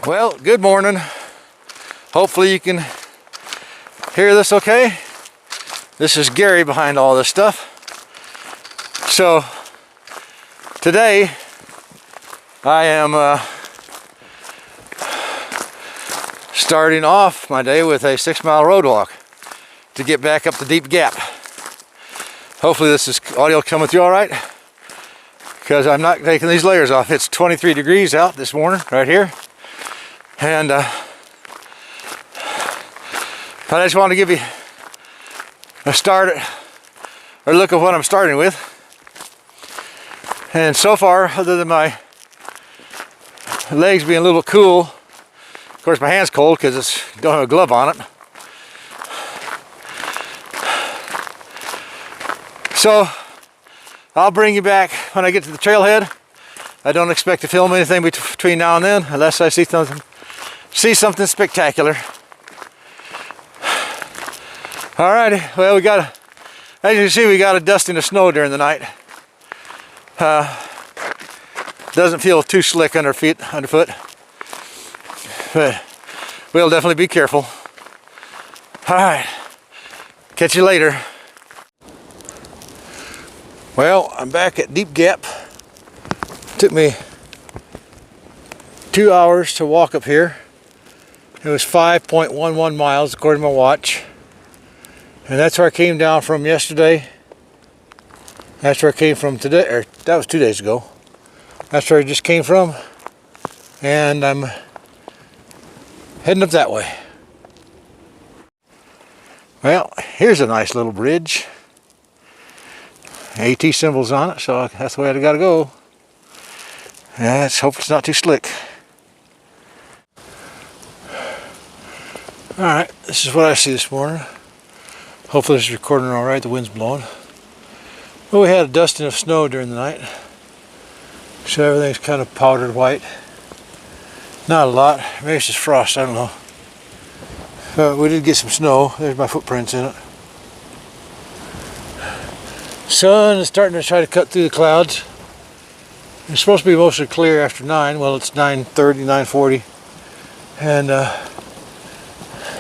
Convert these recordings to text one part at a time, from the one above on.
Well, good morning. Hopefully you can hear this okay. This is Gary behind all this stuff. So today I am starting off my day with a 6-mile road walk to get back up the deep gap. Hopefully this is audio coming through all right, because I'm not taking these layers off. It's 23 degrees out this morning right here, and but I just want to give you a start or look at what I'm starting with. And so far, other than my legs being a little cool, of course my hand's cold because it's don't have a glove on it. So I'll bring you back when I get to the trailhead. I don't expect to film anything between now and then unless I see something spectacular. Alrighty, well, as you can see, we got a dusting of snow during the night. Doesn't feel too slick underfoot, but we'll definitely be careful. Alright, catch you later. Well, I'm back at Deep Gap. Took me 2 hours to walk up here. It was 5.11 miles according to my watch. And that's where I came down from yesterday. That's where I came from today, or that was 2 days ago. That's where I just came from. And I'm heading up that way. Well, here's a nice little bridge. AT symbols on it, so that's the way I gotta go. Yeah, let's hope it's not too slick. Alright, this is what I see this morning. Hopefully this is recording alright, the wind's blowing. Well, we had a dusting of snow during the night, so everything's kind of powdered white. Not a lot, maybe it's just frost, I don't know. But we did get some snow. There's my footprints in it. Sun is starting to try to cut through the clouds. It's supposed to be mostly clear after 9. Well, it's 9:30, 9:40. And the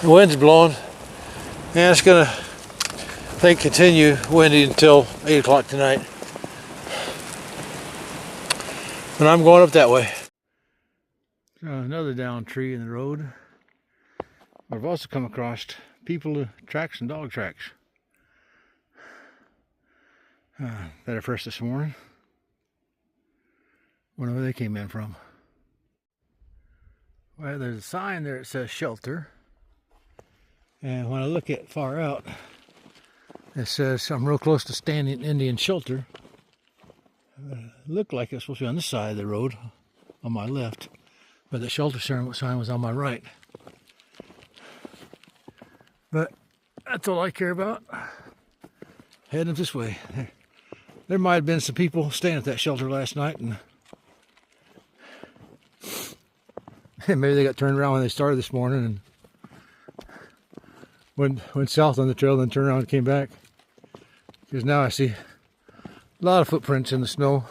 wind's blowing. And it's going to, I think, continue windy until 8 o'clock tonight. And I'm going up that way. Another down tree in the road. I've also come across people tracks and dog tracks. That are first this morning. Wonder where they came in from. Well, there's a sign there that says shelter. And when I look at far out, it says I'm real close to Standing Indian Shelter. It looked like it was supposed to be on this side of the road, on my left, but the shelter sign was on my right. But that's all I care about. Heading this way. There might have been some people staying at that shelter last night, and maybe they got turned around when they started this morning and went south on the trail, then turned around and came back. Because now I see a lot of footprints in the snow.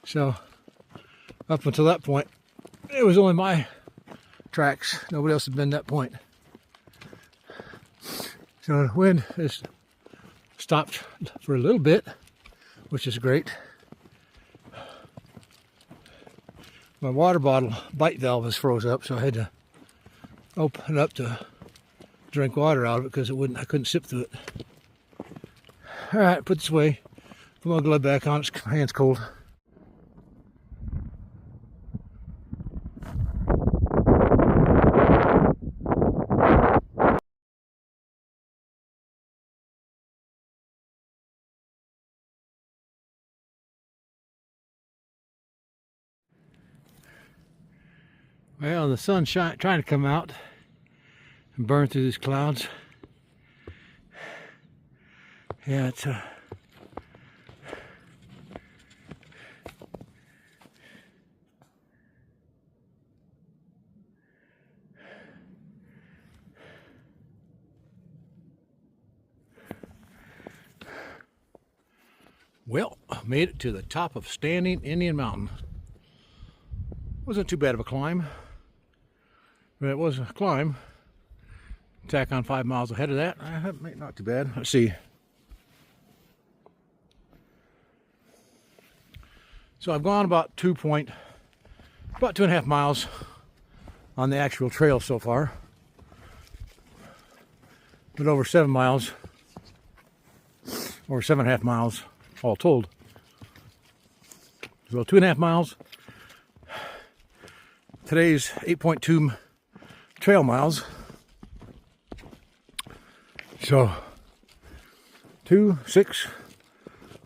So up until that point, it was only my tracks. Nobody else had been to that point. So the wind is stopped for a little bit, which is great. My water bottle bite valve is froze up, so I had to open it up to drink water out of it because I couldn't sip through it. All right, put this away. Put my glove back on. My hand's cold. Well, the sun's trying to come out and burn through these clouds. Yeah, it's well, I made it to the top of Standing Indian Mountain. Wasn't too bad of a climb, but it was a climb. Tack on 5 miles ahead of that. Not too bad. Let's see. So I've gone about 2.5 miles on the actual trail so far, but over 7 miles, or 7.5 miles all told. So 2.5 miles. Today's 8.2 trail miles. So 2, 6,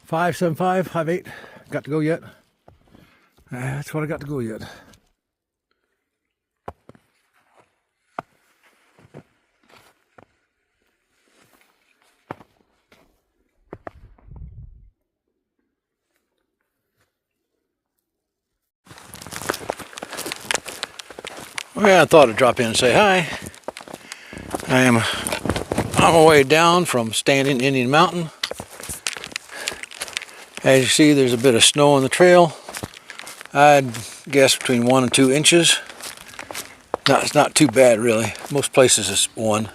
5, 7, 5, 5, 8. Got to go yet? That's what I got to go yet. Well, I thought I'd drop in and say hi. I am on my way down from Standing Indian Mountain. As you see, there's a bit of snow on the trail. I'd guess between 1 and 2 inches. It's not too bad, really. Most places it's 1.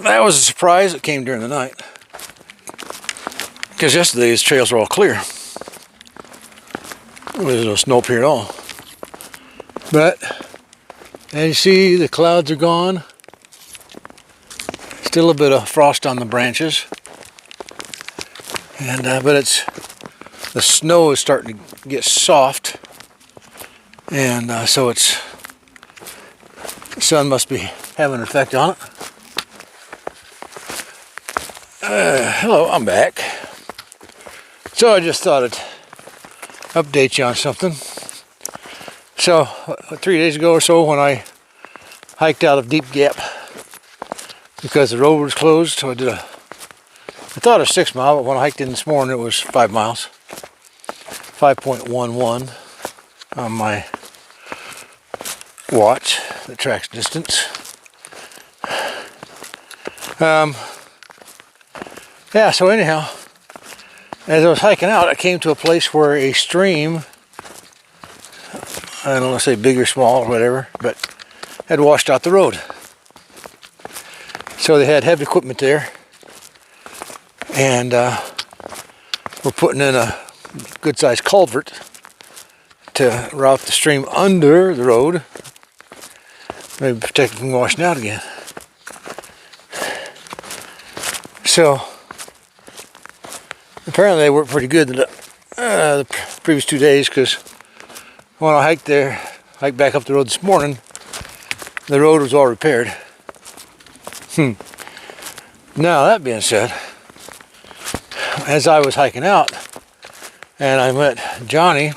That was a surprise. It came during the night, because yesterday the trails were all clear. There's no snow up here at all. But as you see, the clouds are gone. Still a bit of frost on the branches, and but the snow is starting to get soft, and so the sun must be having an effect on it. Hello, I'm back. So I just thought I'd update you on something. So 3 days ago or so, when I hiked out of Deep Gap because the road was closed, so I thought it was 6 miles, but when I hiked in this morning it was 5 miles. 5.11 on my watch that tracks distance. Yeah, so anyhow, as I was hiking out, I came to a place where a stream, I don't want to say big or small or whatever, but had washed out the road. So they had heavy equipment there, and we're putting in a good-sized culvert to route the stream under the road, maybe protect it from washing out again. So apparently they worked pretty good the previous 2 days, because when I hiked back up the road this morning, the road was all repaired. Now, that being said, as I was hiking out, and I met Johnny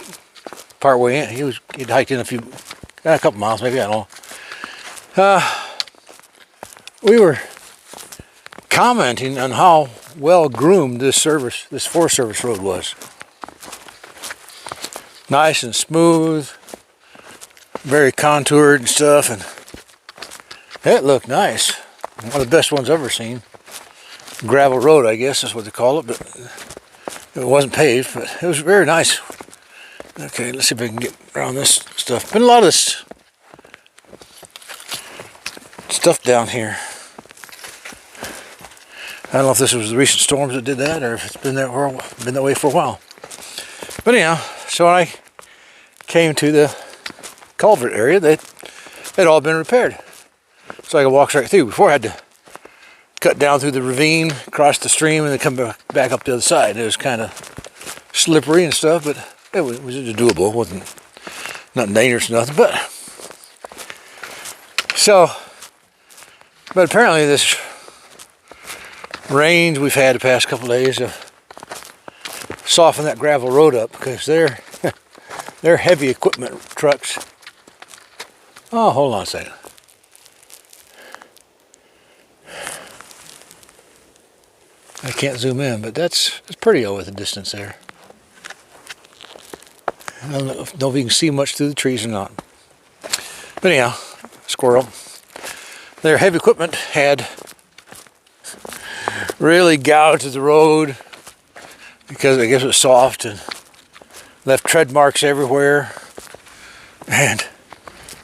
partway in, he'd hiked in a couple miles, maybe, I don't know. We were commenting on how well groomed this Forest Service road was. Nice and smooth, very contoured and stuff, and it looked nice. One of the best ones I've ever seen. Gravel road, I guess is what they call it, but it wasn't paved, but it was very nice. Okay, let's see if I can get around this stuff. Been a lot of this stuff down here. I don't know if this was the recent storms that did that, or if it's been that way for a while. But anyhow, so when I came to the culvert area, it had all been repaired, so I could walk right through. Before I had to cut down through the ravine, cross the stream, and then come back up the other side. It was kind of slippery and stuff, but it was just doable. It wasn't nothing dangerous or nothing. But apparently this rains we've had the past couple of days have softened that gravel road up, because they're heavy equipment trucks. Oh, hold on a second. I can't zoom in, but it's pretty over the distance there. I don't know if you can see much through the trees or not. But anyhow, squirrel. Their heavy equipment had really gouged the road, because I guess it was soft, and left tread marks everywhere. And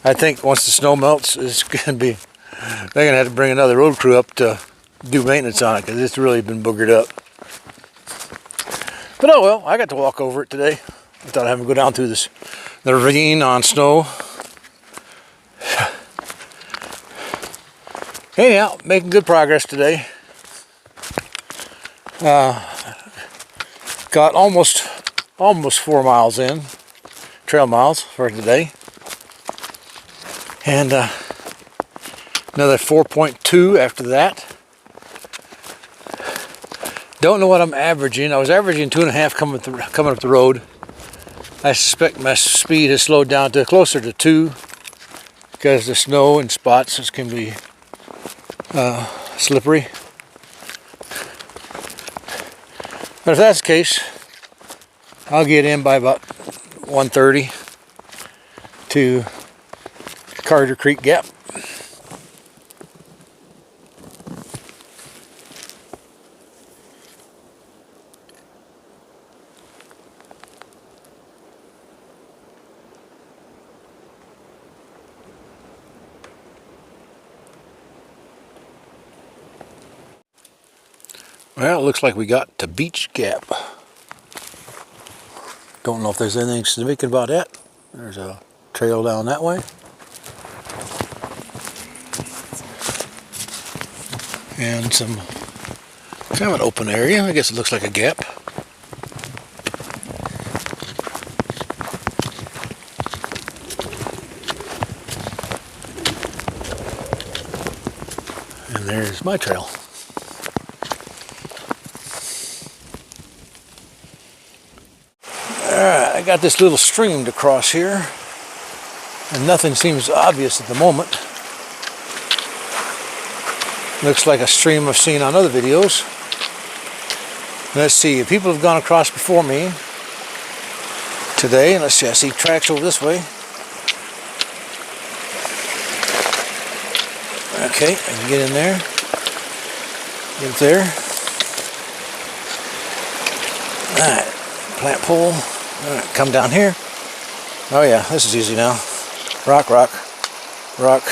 I think once the snow melts, it's gonna be, they're gonna have to bring another road crew up to do maintenance on it because it's really been boogered up. But oh well, I got to walk over it today. I thought I'd have to go down through the ravine on snow. Anyhow, making good progress today. Got almost 4 miles in, trail miles for today. And another 4.2 after that. Don't know what I'm averaging. I was averaging 2.5 coming up the road. I suspect my speed has slowed down to closer to 2 because the snow in spots can be slippery. But if that's the case, I'll get in by about 1:30 to Carter Creek Gap. Well, it looks like we got to Beach Gap. Don't know if there's anything significant about that. There's a trail down that way. And some kind of an open area. I guess it looks like a gap. And there's my trail. Alright, I got this little stream to cross here, and nothing seems obvious at the moment. Looks like a stream I've seen on other videos. Let's see, people have gone across before me today, and let's see, I see tracks over this way. Okay, I can get in there. Get there. Alright, plant pole. Alright, come down here. Oh yeah, this is easy now. Rock, rock, rock,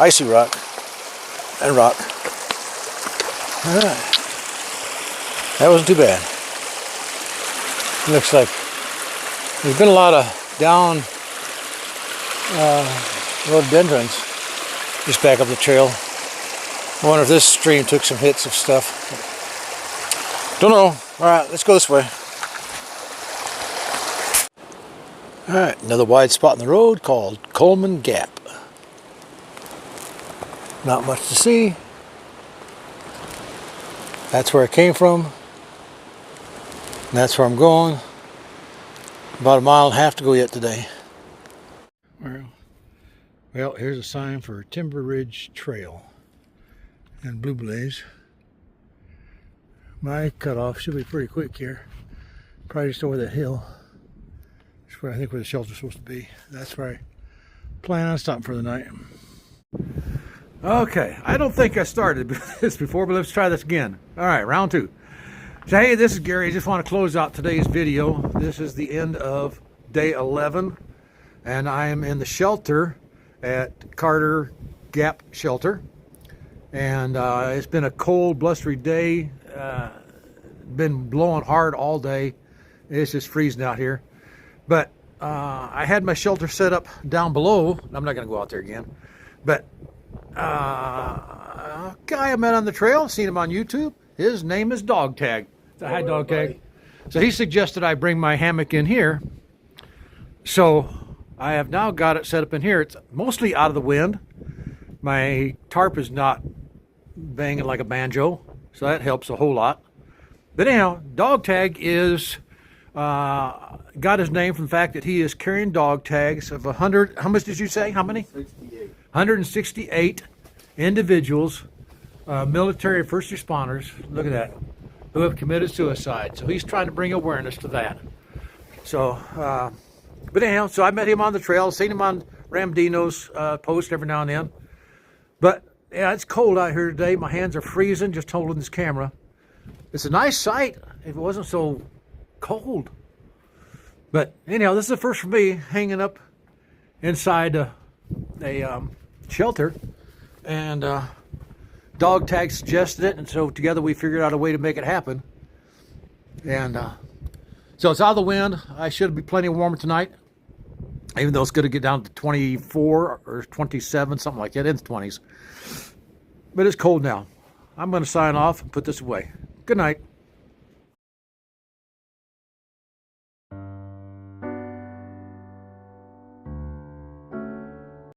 icy rock, and rock. Alright. That wasn't too bad. Looks like there's been a lot of down rhododendrons just back up the trail. I wonder if this stream took some hits of stuff. Don't know. Alright, let's go this way. Alright, another wide spot in the road called Coleman Gap. Not much to see. That's where I came from. And that's where I'm going. About 1.5 miles to go yet today. Well, here's a sign for Timber Ridge Trail and Blue Blaze. My cutoff should be pretty quick here. Probably just over that hill. That's where I think where the shelter's supposed to be. That's where I plan on stopping for the night. Okay, I don't think I started this before, but let's try this again. All right, round 2. So hey, this is Gary. I just want to close out today's video. This is the end of day 11, and I am in the shelter at Carter Gap Shelter. And it's been a cold, blustery day. Been blowing hard all day. It's just freezing out here. But I had my shelter set up down below. I'm not going to go out there again. But a guy I met on the trail, seen him on YouTube. His name is Dog Tag. Hi, Dog Tag. So he suggested I bring my hammock in here. So I have now got it set up in here. It's mostly out of the wind. My tarp is not banging like a banjo, so that helps a whole lot. But anyhow, Dog Tag is got his name from the fact that he is carrying dog tags of 100. How much did you say? How many? 68. 168 individuals, military and first responders. Look at that, who have committed suicide. So he's trying to bring awareness to that. So, but anyhow, so I met him on the trail, seen him on Ramdino's post every now and then. But yeah, it's cold out here today. My hands are freezing just holding this camera. It's a nice sight if it wasn't so cold. But anyhow, this is the first for me hanging up inside a shelter, and dog tag suggested it, and so together we figured out a way to make it happen. And so it's out of the wind. I should be plenty warmer tonight, even though it's going to get down to 24 or 27, something like that, in the 20s. But it's cold now. I'm going to sign off and put this away. Good night.